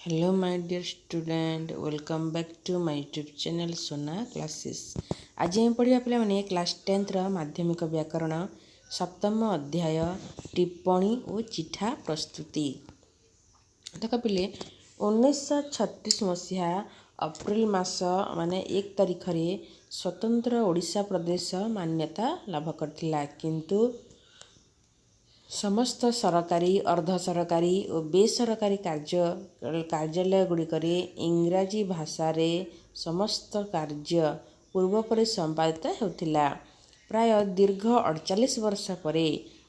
Hello my dear student, welcome back to my YouTube channel Sona Classes। आज हम पढ़िया पे क्लास 10 माध्यमिक व्याकरण सप्तम अध्याय टिप्पणी और चिठा प्रस्तुति। देख पिले 1936 मसीहा अप्रैल मास माने 1 तारिख रे स्वतंत्र ओडिशा प्रदेश मान्यता लाभ करथिला, किंतु समस्त सरकारी अर्ध सरकारी और बेसरकारी कार्यालय गुड़िकरे इंग्राजी भाषा रे समस्त कार्य पूर्वपरि संपादित होतिला। प्राय दीर्घ 48 वर्ष परे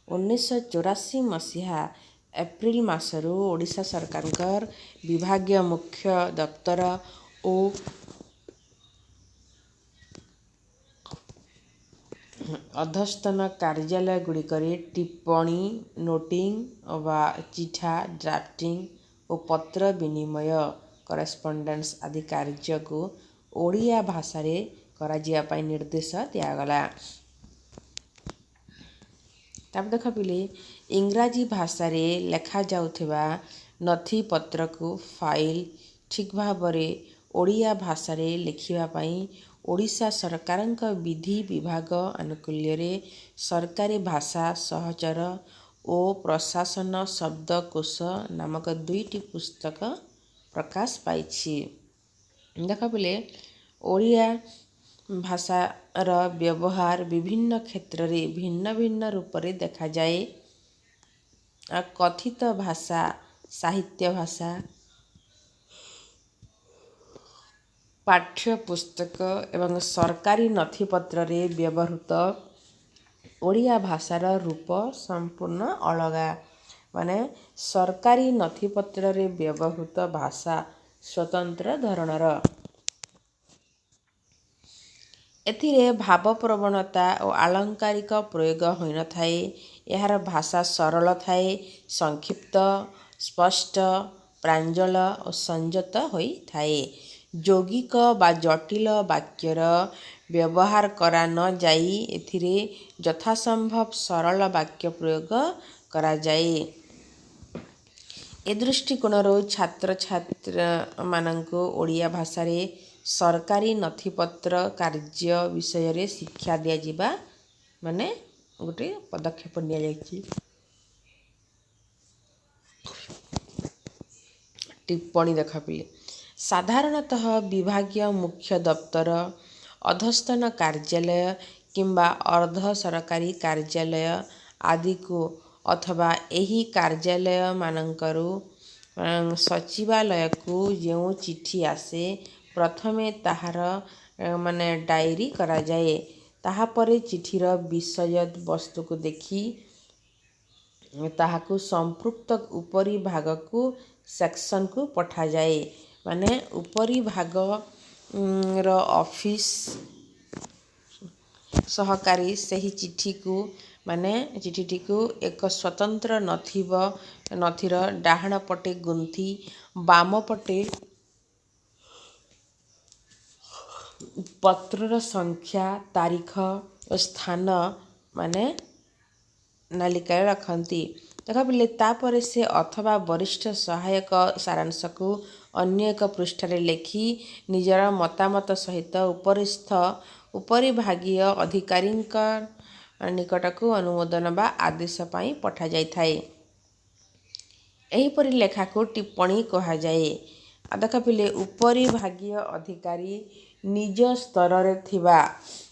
1984 मसीहा एप्रिल मासरू ओडिशा सरकारकर विभागीय मुख्य दप्तर और अधस्तन कार्यालय गुड़िकरे टिप्पणी नोटिंग वा चिठा ड्राफ्टिंग और पत्र विनिमय करेस्पॉन्डेंस आदि कार्य को ओडिया भाषा रे कराजिया पाई निर्देश दियागला। तब देख पिले इंग्राजी भाषा रे लेखा जाउथिबा नथी पत्र को फाइल ठीक भाबरे ओडिया भाषा रे लिखिबा पाई ओडिशा सरकारଙ୍କ विधि विभाग आनुकूल्य रे सरकारी भाषा सहचर ओ प्रशासन शब्दकोश नामक 2टी पुस्तक प्रकाश पाइछि। देख पिले ओडिया भाषार व्यवहार विभिन्न क्षेत्र रे भिन्न भिन्न रूप रे देखा जाए। कथित भाषा, साहित्य भाषा, पाठ्य पुस्तक एवं सरकारी नथिपत्र रे व्यवहृत ओडिया भाषार रूप संपूर्ण अलगा। माने सरकारी नथिपत्र रे व्यवहृत भाषा स्वतंत्र धरणर। एथिरे भाव प्रवणता और आलंकारिक प्रयोग होई न थाए। यार भाषा सरल थाए, संक्षिप्त, स्पष्ट, प्रांजल और संयत होई थाए। यौगिक बा जटिल वाक्यर व्यवहार करा न जाई एथिरे यथासंभव सरल वाक्य प्रयोग करा जाए। ए दृष्टिकोणरू छात्र छात्र माननको ओडिया भाषा रे सरकारी नथिपत्र कार्य विषय रे शिक्षा दिया जिबा माने गोटे पदक्षेप निया जायछि। टिप्पणी देख पिले साधारणतः विभागीय मुख्य दप्तर, अधस्तन कार्यालय किंबा अर्ध सरकारी कार्यालय आदि को अथवा एही कार्यालय मानकरू सचिवालय को जो चिठी आसे प्रथमे ताहार माने डायरी करा जाए। ताहा परे चिठीर विषय वस्तु को देखी ताहाकू संपृक्त उपरी भाग को सेक्शन को पठा जाए। माने उपरी भाग रो ऑफिस सहकारी सही चिठी को माने चिठीटी को एक स्वतंत्र नथीर डाहाण पटे गुंथी बाम पटे पत्रर संख्या, तारीख और स्थान माने नालिका रखती। देख पिले तापर से अथवा वरिष्ठ सहायक सारांश को अन्य एक पृष्ठ रे लेखी निजर मतामत सहित उपरिस्थ उपरिभागीय अधिकारी निकट को अनुमोदन बा आदेश पाई पठा जाय थाए। एहीपरि लेखा को टिप्पणी कहा जाए। देख पिले उपरिभागीय अधिकारी निज स्तर रे थिबा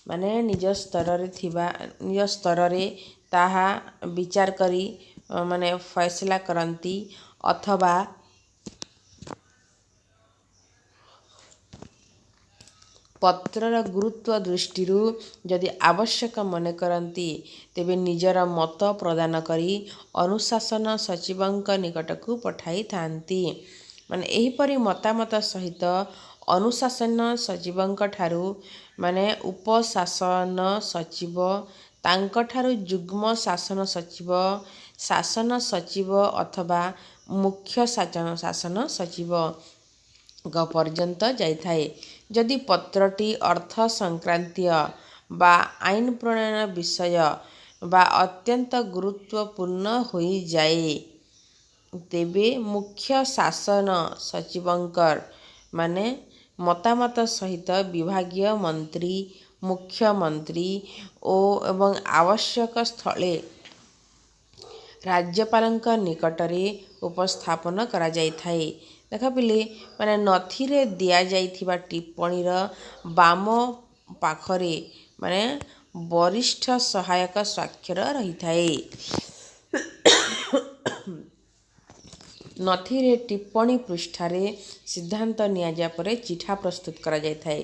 माने निज स्तर रे ताहा विचार करी माने फैसला करती अथवा पत्रर गुरुत्व दृष्टि जदि आवश्यक मन करती तेबे निजर मत प्रदान करी अनुशासन सचिवंक निकट को पठाई थांती। माने एहीपरि मतामत सहित अनुशासन सचिवंक ठारू माने उपशासन सचिव तांक ठारू जुग्म शासन सचिव, शासन सचिव अथवा मुख्य शासन सचिव पर्यंत जाइथाए। यदि पत्रटी अर्थ संक्रांतीय बा आईन प्रणयन विषय बा अत्यंत गुरुत्वपूर्ण होई जाए ତେବେ ମୁଖ୍ୟ ଶାସନ ସଚିବଙ୍କର ମାନେ ମତାମତ ସହିତ ବିଭାଗୀୟ ମନ୍ତ୍ରୀ, ମୁଖ୍ୟମନ୍ତ୍ରୀ ଏବଂ ଆବଶ୍ୟକ ସ୍ଥଳେ ରାଜ୍ୟପାଳଙ୍କ ନିକଟରେ ଉପସ୍ଥାପନ କରାଯାଇଥାଏ। ଦେଖ ପିଲେ, ମାନେ ନଥିରେ ଦିଆଯାଇଥିବା ଟିପ୍ପଣୀର ବାମ ପାଖରେ ମାନେ ବରିଷ୍ଠ ସହାୟକ ସ୍ୱାକ୍ଷର ରହିଥାଏ। ନଥିରେ ଟିପ୍ପଣୀ ପୃଷ୍ଠାରେ ସିଦ୍ଧାନ୍ତ ନିଆଯିବା ପରେ ଚିଠା ପ୍ରସ୍ତୁତ କରାଯାଇଥାଏ।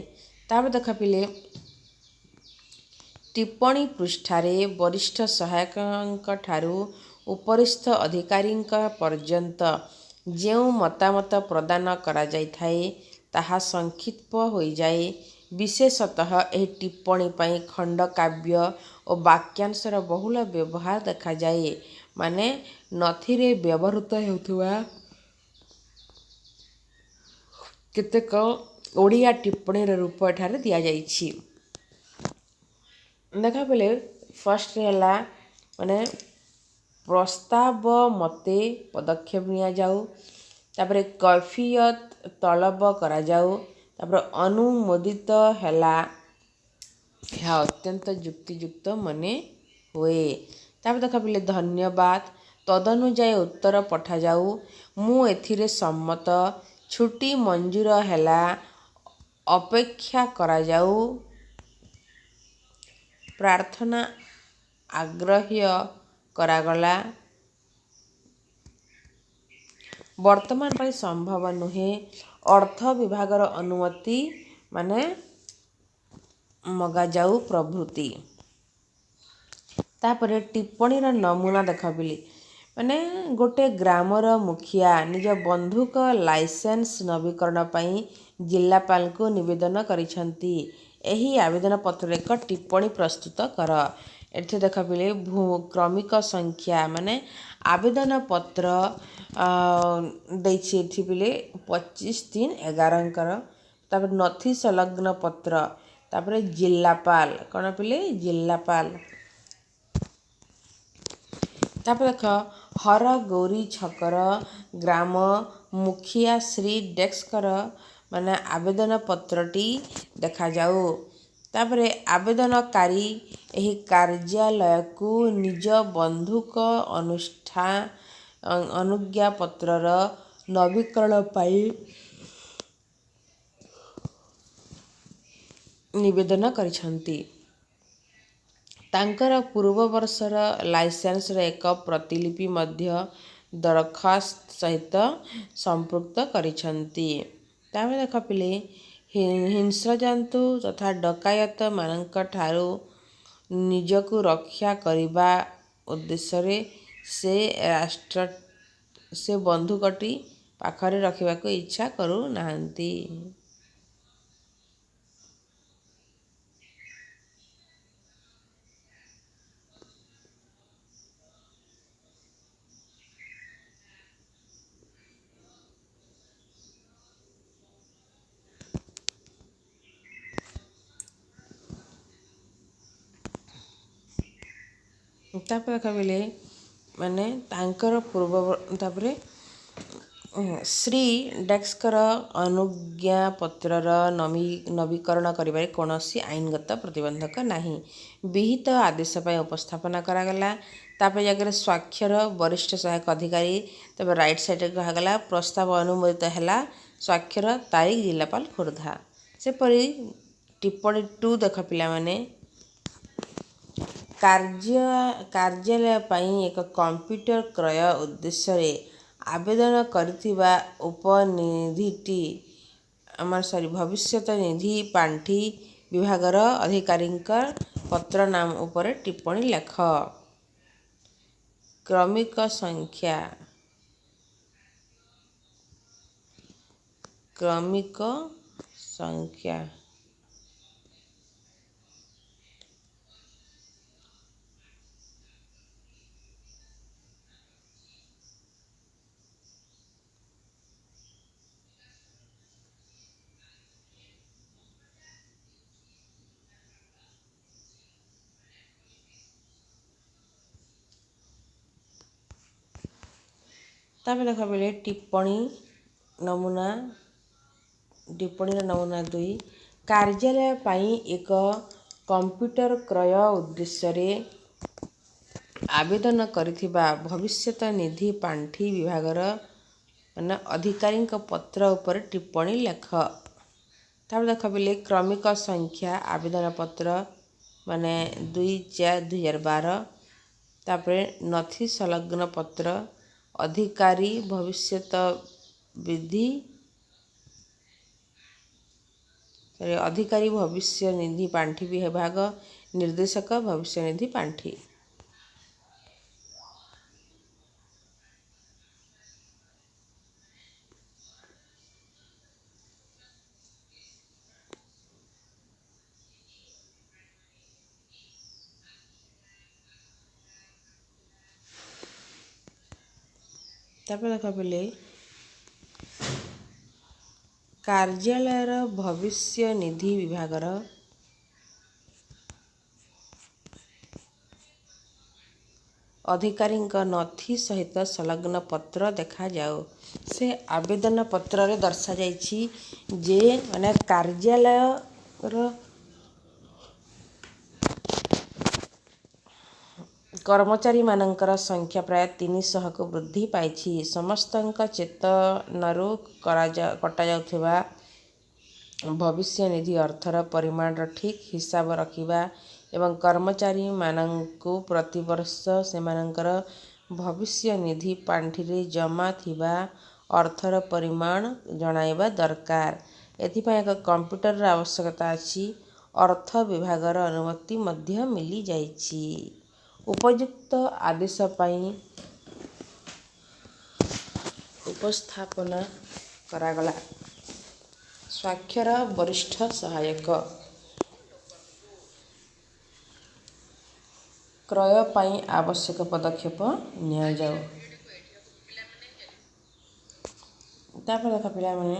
ତାପରେ ଦେଖ ପିଲେ, ଟିପ୍ପଣୀ ପୃଷ୍ଠାରେ ବରିଷ୍ଠ ସହାୟକଙ୍କଠାରୁ ଉପରିସ୍ଥ ଅଧିକାରୀଙ୍କ ପର୍ଯ୍ୟନ୍ତ ଯେଉଁ ମତାମତ ପ୍ରଦାନ କରାଯାଇଥାଏ ତାହା ସଂକ୍ଷିପ୍ତ ହୋଇଯାଏ। ବିଶେଷତଃ ଏହି ଟିପ୍ପଣୀ ପାଇଁ ଖଣ୍ଡକାବ୍ୟ ଓ ବାକ୍ୟାଂଶର ବହୁଳ ବ୍ୟବହାର ଦେଖାଯାଏ। ମାନେ ନଥିରେ ବ୍ୟବହୃତ ହେଉଥିବା କେତେକ ଓଡ଼ିଆ ଟିପ୍ପଣୀର ରୂପ ଏଠାରେ ଦିଆଯାଇଛି। ଦେଖ ପିଲେ, ଫର୍ଷ୍ଟ ହେଲା ମାନେ ପ୍ରସ୍ତାବ ମତେ ପଦକ୍ଷେପ ନିଆଯାଉ, ତାପରେ କୈଫିୟତ ତଲବ କରାଯାଉ, ତାପରେ ଅନୁମୋଦିତ ହେଲା, ଏହା ଅତ୍ୟନ୍ତ ଯୁକ୍ତିଯୁକ୍ତ ମନେ ହୁଏ। ତାପରେ ଦେଖ ପିଲେ, ଧନ୍ୟବାଦ, ତଦନୁଯାୟୀ ଉତ୍ତର ପଠାଯାଉ, ମୁଁ ଏଥିରେ ସମ୍ମତ, ଛୁଟି ମଞ୍ଜୁର ହେଲା, ଅପେକ୍ଷା କରାଯାଉ, ପ୍ରାର୍ଥନା ଅଗ୍ରାହ୍ୟ କରାଗଲା, ବର୍ତ୍ତମାନ ପାଇଁ ସମ୍ଭବ ନୁହେଁ, ଅର୍ଥ ବିଭାଗର ଅନୁମତି ମାନେ ମଗାଯାଉ ପ୍ରଭୃତି। ତାପରେ ଟିପ୍ପଣୀର ନମୁନା ଦେଖ ପିଲେ, ମାନେ ଗୋଟେ ଗ୍ରାମର ମୁଖିଆ ନିଜ ବନ୍ଧୁକ ଲାଇସେନ୍ସ ନବୀକରଣ ପାଇଁ ଜିଲ୍ଲାପାଳଙ୍କୁ ନିବେଦନ କରିଛନ୍ତି। ଏହି ଆବେଦନ ପତ୍ରରେ ଏକ ଟିପ୍ପଣୀ ପ୍ରସ୍ତୁତ କର। ଏଠି ଦେଖ ପିଲେ, କ୍ରମିକ ସଂଖ୍ୟା ମାନେ ଆବେଦନ ପତ୍ର ଦେଇଛି ଏଠି ପିଲେ 25/3/11ଙ୍କର। ତାପରେ ନଥି ସଂଲଗ୍ନ ପତ୍ର, ତାପରେ ଜିଲ୍ଲାପାଳ, କ'ଣ ପିଲେ ଜିଲ୍ଲାପାଳ। ତାପରେ ଦେଖ, ହରଗୌରୀ ଛକର ଗ୍ରାମ ମୁଖିଆ ଶ୍ରୀ ଡେସ୍କର ମାନେ ଆବେଦନ ପତ୍ରଟି ଦେଖାଯାଉ। ତାପରେ ଆବେଦନକାରୀ ଏହି କାର୍ଯ୍ୟାଳୟକୁ ନିଜ ବନ୍ଧୁକ ଅନୁଜ୍ଞାପତ୍ରର ନବୀକରଣ ପାଇଁ ନିବେଦନ କରିଛନ୍ତି। ତାଙ୍କର ପୂର୍ବ ବର୍ଷର ଲାଇସେନ୍ସର ଏକ ପ୍ରତିଲିପି ମଧ୍ୟ ଦରଖାସ୍ତ ସହିତ ସଂପୃକ୍ତ କରିଛନ୍ତି। ତାପରେ ଦେଖ ପିଲେ, ହିଂସ୍ରଜନ୍ତୁ ତଥା ଡକାୟତମାନଙ୍କଠାରୁ ନିଜକୁ ରକ୍ଷା କରିବା ଉଦ୍ଦେଶ୍ୟରେ ସେ ବନ୍ଧୁକଟି ପାଖରେ ରଖିବାକୁ ଇଚ୍ଛା କରୁନାହାନ୍ତି। ତାପରେ ଦେଖ ପିଲେ, ମାନେ ତାଙ୍କର ତାପରେ ଶ୍ରୀ ଡେସ୍କର ଅନୁଜ୍ଞାପତ୍ରର ନବୀକରଣ କରିବାରେ କୌଣସି ଆଇନଗତ ପ୍ରତିବନ୍ଧକ ନାହିଁ। ବିହିତ ଆଦେଶ ପାଇଁ ଉପସ୍ଥାପନା କରାଗଲା। ତାପରେ ଜାଗାରେ ସ୍ୱାକ୍ଷର ବରିଷ୍ଠ ସହାୟକ ଅଧିକାରୀ। ତାପରେ ରାଇଟ୍ ସାଇଡ଼୍ରେ କୁହାଗଲା ପ୍ରସ୍ତାବ ଅନୁମୋଦିତ ହେଲା, ସ୍ୱାକ୍ଷର ତାରିଖ ଜିଲ୍ଲାପାଳ ଖୋର୍ଦ୍ଧା। ସେପରି ଟିପ୍ପଣୀ 2 ଦେଖ ପିଲାମାନେ, କାର୍ଯ୍ୟାଳୟ ପାଇଁ ଏକ କମ୍ପ୍ୟୁଟର କ୍ରୟ ଉଦ୍ଦେଶ୍ୟରେ ଆବେଦନ କରିଥିବା ଉପନିଧିଟି ଭବିଷ୍ୟତ ନିଧି ପାଣ୍ଠି ବିଭାଗର ଅଧିକାରୀଙ୍କ ପତ୍ର ନାମ ଉପରେ ଟିପ୍ପଣୀ ଲେଖ। କ୍ରମିକ ସଂଖ୍ୟା ତାପରେ ଦେଖ ବେଲେ टिप्पणीर नमूना 2 कार्यालय पाई एक कंप्यूटर क्रय उद्देश्य आवेदन करिथिबा भविष्यत निधि पांठी विभागर माने अधिकारी पत्र उपर टिप्पणी लेख। तापर देख बेले क्रमिक संख्या आवेदन पत्र माने 2/4/2012 तापर नथी संलग्न पत्र अधिकारी भविष्यत विधि अधिकारी भविष्य निधि पांठी विभाग निर्देशक भविष्य निधि पांठी। तापर देख बेले कार्यालयर भविष्य निधि विभागर अधिकारी नथी सहित संलग्न पत्र देखा जाओ। से आवेदन पत्र रे दर्शा जाइछि जे माने कार्यालय कर्मचारी मानकर संख्या प्राय 300 को वृद्धि पाइछि। समस्तଙ୍କ चेतनरू कटा जाउथिबा भविष्य निधि अर्थर परिमाण ठीक हिसाब रखिबा एवं कर्मचारी मानंकु प्रतिवर्ष सेमानंकर भविष्य निधि पांठी रे जमा थिबा अर्थर परिमाण जणाइबा दरकार। एथिपाई एक कंप्यूटर आवश्यकता अछि। अर्थ विभागर अनुमति मध्य मिली जाइछि। उपयुक्त आदेश पाई उपस्थापना करागला। स्वाक्षर वरिष्ठ सहायक क्रय पाई आवश्यक पदक्षेप निया जाओ। तापर देख पिला माने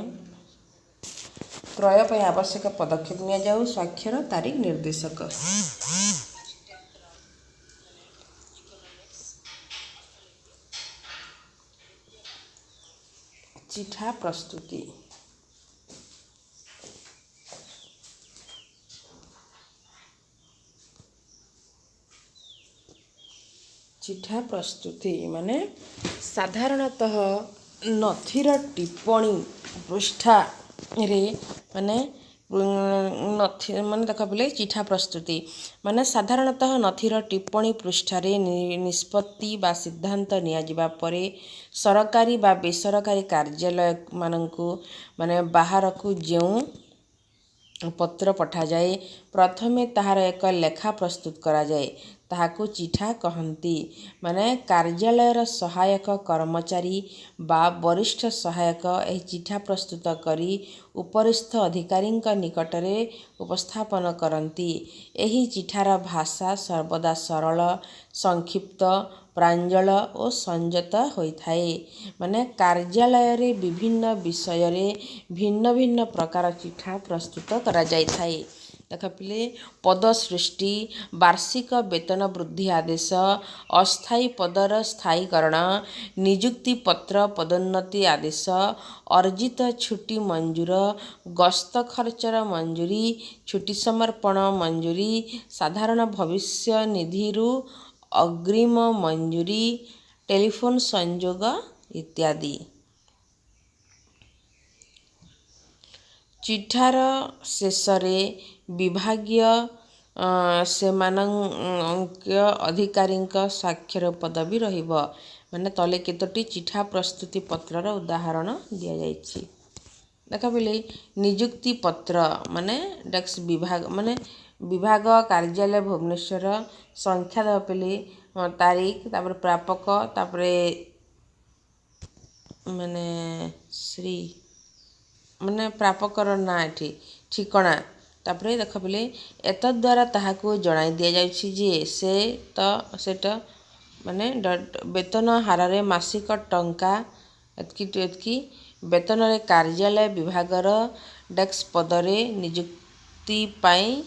क्रय पाई आवश्यक पदक्षेप निया जाओ। स्वाक्षर तारीख निर्देशक चिठा प्रस्तुति चिठा प्रस्तुति माने साधारणतः नथीर टिप्पणी पृष्ठा रे माने नथी माने देख बोले चिठा प्रस्तुति माने साधारणतः नथीर टिप्पणी पृष्ठा रे निष्पत्ति बा सिद्धांत निया जिबा परे सरकारी बा बेसरकारी कार्यालय मानंकु माने बाहर को जेउ पत्र पठा जाए प्रथमे ताहार एक लेखा प्रस्तुत करा जाए ताहाकु चिठा कहंती। माने कार्यालयर सहायक कर्मचारी बा वरिष्ठ सहायक एही चिठा प्रस्तुत करी उपरिस्थ अधिकारी निकटरे उपस्थापन करंती। एही चिठार भाषा सर्वदा सरल संक्षिप्त प्रांजल और संयत होइथाए। माने कार्यालय रे विभिन्न विषय रे भिन्न भिन्न प्रकार चिठा प्रस्तुत करा जाइथाए। देख पिले पद सृष्टि वार्षिक वेतन वृद्धि आदेश अस्थायी पदर स्थायीकरण नियुक्ति पत्र पदोन्नति आदेश अर्जित छुट्टी मंजूर गस्त खर्चर मंजूरी छुट्टी समर्पण मंजूरी साधारण भविष्य निधिरू अग्रिम मंजूरी टेलीफोन संयोग इत्यादि। चिठार शेषरे विभागीय सेमानंक अधिकारी स्वाक्षर पदवी रहिबो। माने तले केतोटी चिठा प्रस्तुति पत्रर उदाहरण दिया जाइछि। देखा बेले नियुक्ति पत्र माने डेस्क विभाग माने विभाग कार्यालय भुवनेश्वर संख्या देवा पेले तारीख तापर प्रापक तापर माने श्री माने प्रापकर ना एठी ठिकणा तापर देख पेले एत द्वारा ताहाको जणाई दिया जाउछि जे सेट माने वेतन हारे मासिक टंका एतकी वेतन रे कार्यालय विभागर डेस्क पदरे नियुक्ति पाई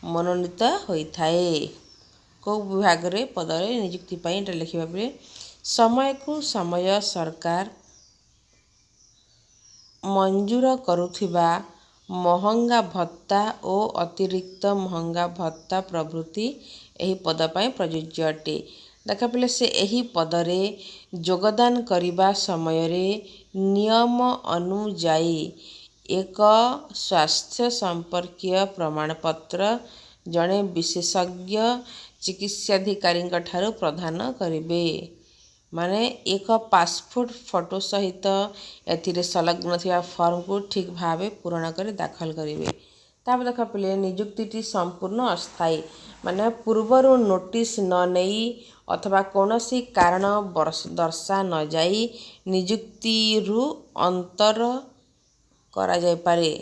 मनोनीत होइथाए। को विभाग रे पदरे नियुक्ति पाई लिखिबा बेले ସମୟକୁ ସମୟ ସରକାର ମଞ୍ଜୁର କରୁଥିବା ମହଙ୍ଗା ଭତ୍ତା ଓ ଅତିରିକ୍ତ ମହଙ୍ଗା ଭତ୍ତା ପ୍ରଭୃତି ଏହି ପଦ ପାଇଁ ପ୍ରଯୁଜ୍ୟ ଅଟେ। ଦେଖ ପିଲେ, ସେ ଏହି ପଦରେ ଯୋଗଦାନ କରିବା ସମୟରେ ନିୟମ ଅନୁଯାୟୀ ଏକ ସ୍ୱାସ୍ଥ୍ୟ ସମ୍ପର୍କୀୟ ପ୍ରମାଣପତ୍ର ଜଣେ ବିଶେଷଜ୍ଞ ଚିକିତ୍ସାଧିକାରୀଙ୍କ ଠାରୁ ପ୍ରଦାନ କରିବେ। ମାନେ ଏକ ପାସପୋର୍ଟ ଫଟୋ ସହିତ ଏଥିରେ ସଂଲଗ୍ନ ଥିବା ଫର୍ମକୁ ଠିକ୍ ଭାବେ ପୂରଣ କରି ଦାଖଲ କରିବେ। ତାପରେ ଦେଖ ପିଲେ, ନିଯୁକ୍ତିଟି ସମ୍ପୂର୍ଣ୍ଣ ଅସ୍ଥାୟୀ। ମାନେ ପୂର୍ବରୁ ନୋଟିସ୍ ନ ନେଇ ଅଥବା କୌଣସି କାରଣ ଦର୍ଶା ନ ଯାଇ ନିଯୁକ୍ତିରୁ ଅନ୍ତର କରାଯାଇପାରେ।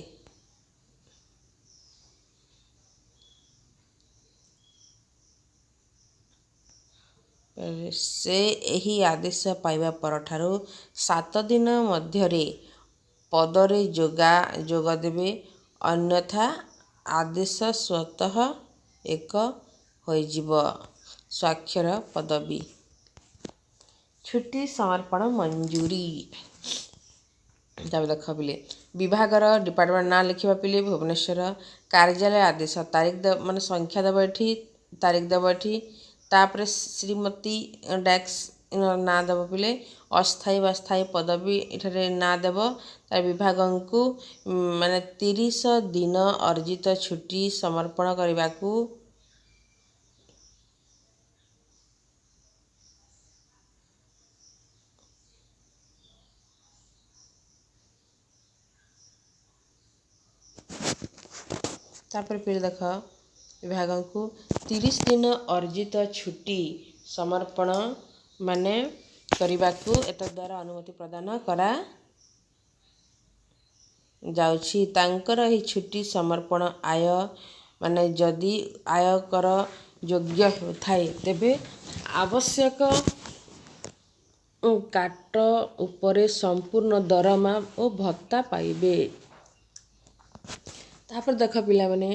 ସେ ଏହି ଆଦେଶ ପାଇବା ପରଠାରୁ 7 ଦିନ ମଧ୍ୟରେ ପଦରେ ଯୋଗ ଦେବେ, ଅନ୍ୟଥା ଆଦେଶ ସ୍ୱତଃ ଏକ ହୋଇଯିବ। ସ୍ୱାକ୍ଷର ପଦବୀ। ଛୁଟି ସମର୍ପଣ ମଞ୍ଜୁରୀ। ତାପରେ ଦେଖ ପିଲେ, ବିଭାଗର ଡିପାର୍ଟମେଣ୍ଟ ନାଁ ଲେଖିବା ପିଲେ ଭୁବନେଶ୍ୱର। କାର୍ଯ୍ୟାଳୟ ଆଦେଶ ତାରିଖ ମାନେ ସଂଖ୍ୟା ଦେବ ଏଠି, ତାରିଖ ଦେବ ଏଠି। ତାପରେ ଶ୍ରୀମତୀ ଡେସ୍କ ନାଁ ଦେବ ପିଲେ। ଅସ୍ଥାୟୀ ବା ସ୍ଥାୟୀ ପଦବୀ ଏଠାରେ ନାଁ ଦେବ। ତାର ବିଭାଗଙ୍କୁ ମାନେ 30 ଦିନ ଅର୍ଜିତ ଛୁଟି ସମର୍ପଣ କରିବାକୁ ତାପରେ ପିଲେ ଦେଖ, ବିଭାଗଙ୍କୁ 30 ଦିନ ଅର୍ଜିତ ଛୁଟି ସମର୍ପଣ ମାନେ କରିବାକୁ ଏତଦ୍ୱାରା ଅନୁମତି ପ୍ରଦାନ କରାଯାଉଛି। ତାଙ୍କର ଏହି ଛୁଟି ସମର୍ପଣ ମାନେ ଯଦି ଆୟକର ଯୋଗ୍ୟ ହେଉଥାଏ, ତେବେ ଆବଶ୍ୟକ କାଟ ଉପରେ ସମ୍ପୂର୍ଣ୍ଣ ଦରମା ଓ ଭତ୍ତା ପାଇବେ। ତାପରେ ଦେଖ ପିଲାମାନେ,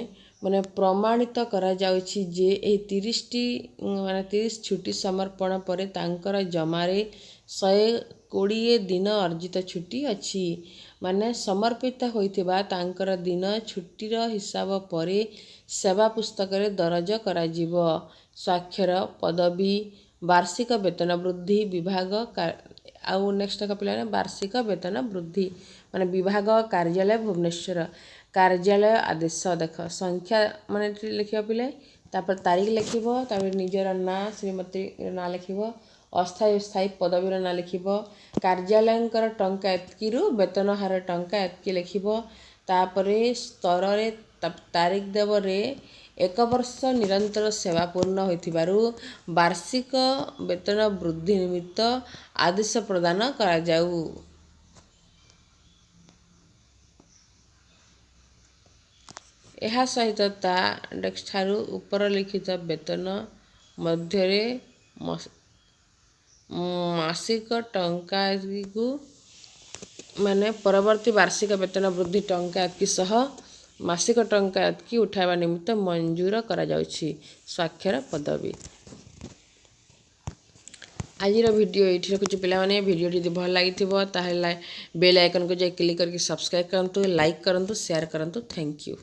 ପ୍ରମାଣିତ କରାଯାଉଛି ଯେ ଏହି 30 ଛୁଟି ସମର୍ପଣ ପରେ ତାଙ୍କର ଜମାରେ 120 ଦିନ ଅର୍ଜିତ ଛୁଟି ଅଛି। ମାନେ ସମର୍ପିତ ହୋଇଥିବା ତାଙ୍କର ଦିନ ଛୁଟିର ହିସାବ ପରେ ସେବା ପୁସ୍ତକରେ ଦରଜ କରାଯିବ। ସ୍ୱାକ୍ଷର ପଦବୀ। ବାର୍ଷିକ ବେତନ ବୃଦ୍ଧି। ବିଭାଗ ଆଉ ନେକ୍ସଟ ଦେଖ ପିଲାମାନେ, ବାର୍ଷିକ ବେତନ ବୃଦ୍ଧି ମାନେ ବିଭାଗ କାର୍ଯ୍ୟାଳୟ ଭୁବନେଶ୍ୱର। କାର୍ଯ୍ୟାଳୟ ଆଦେଶ ଦେଖ, ସଂଖ୍ୟା ମାନେ ଏଠି ଲେଖିବ ପିଲେ, ତାପରେ ତାରିଖ ଲେଖିବ, ତାପରେ ନିଜର ନାଁ ଶ୍ରୀମତୀର ନାଁ ଲେଖିବ, ଅସ୍ଥାୟୀ ସ୍ଥାୟୀ ପଦବୀର ନାଁ ଲେଖିବ, କାର୍ଯ୍ୟାଳୟଙ୍କର ଟଙ୍କା ଏତିକିରୁ ବେତନ ହାର ଟଙ୍କା ଏତିକି ଲେଖିବ। ତାପରେ ସ୍ତରରେ ତାରିଖ ଦେବରେ 1 ବର୍ଷ ନିରନ୍ତର ସେବା ପୂର୍ଣ୍ଣ ହୋଇଥିବାରୁ ବାର୍ଷିକ ବେତନ ବୃଦ୍ଧି ନିମିତ୍ତ ଆଦେଶ ପ୍ରଦାନ କରାଯାଉ। ଏହା ସହିତ ତା ଡେସ୍କଠାରୁ ଉପରଲିଖିତ ବେତନ ମଧ୍ୟରେ ମାସିକ ଟଙ୍କା ଏତିକିକୁ ମାନେ ପରବର୍ତ୍ତୀ ବାର୍ଷିକ ବେତନ ବୃଦ୍ଧି ଟଙ୍କା ଏତିକି ସହ ମାସିକ ଟଙ୍କା ଏତିକି ଉଠାଇବା ନିମିତ୍ତ ମଞ୍ଜୁର କରାଯାଉଛି। ସ୍ୱାକ୍ଷର ପଦବୀ। ଆଜିର ଭିଡ଼ିଓ ଏଇଠି ରଖୁଛି ପିଲାମାନେ। ଭିଡ଼ିଓଟି ଯଦି ଭଲ ଲାଗିଥିବ ତାହେଲେ ବେଲ୍ ଆଇକନ୍କୁ ଯାଇ କ୍ଲିକ୍ କରିକି ସବସ୍କ୍ରାଇବ୍ କରନ୍ତୁ, ଲାଇକ୍ କରନ୍ତୁ, ସେୟାର କରନ୍ତୁ। Thank you.